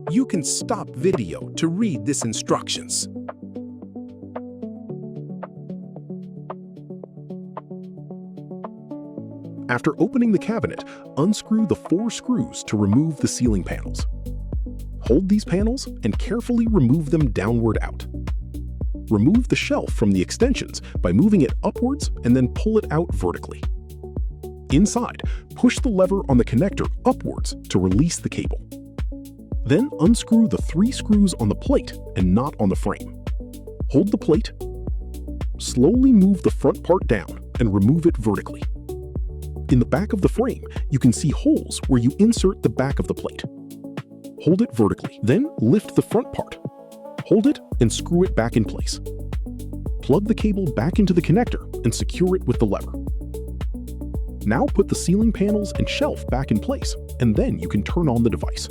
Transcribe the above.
You can stop video to read these instructions. After opening the cabinet, unscrew the 4 screws to remove the ceiling panels. Hold these panels and carefully remove them downward out. Remove the shelf from the extensions by moving it upwards and then pull it out vertically. Inside, push the lever on the connector upwards to release the cable. Then unscrew the 3 screws on the plate and not on the frame. Hold the plate, slowly move the front part down and remove it vertically. In the back of the frame, you can see holes where you insert the back of the plate. Hold it vertically, then lift the front part. Hold it and screw it back in place. Plug the cable back into the connector and secure it with the lever. Now put the ceiling panels and shelf back in place, and then you can turn on the device.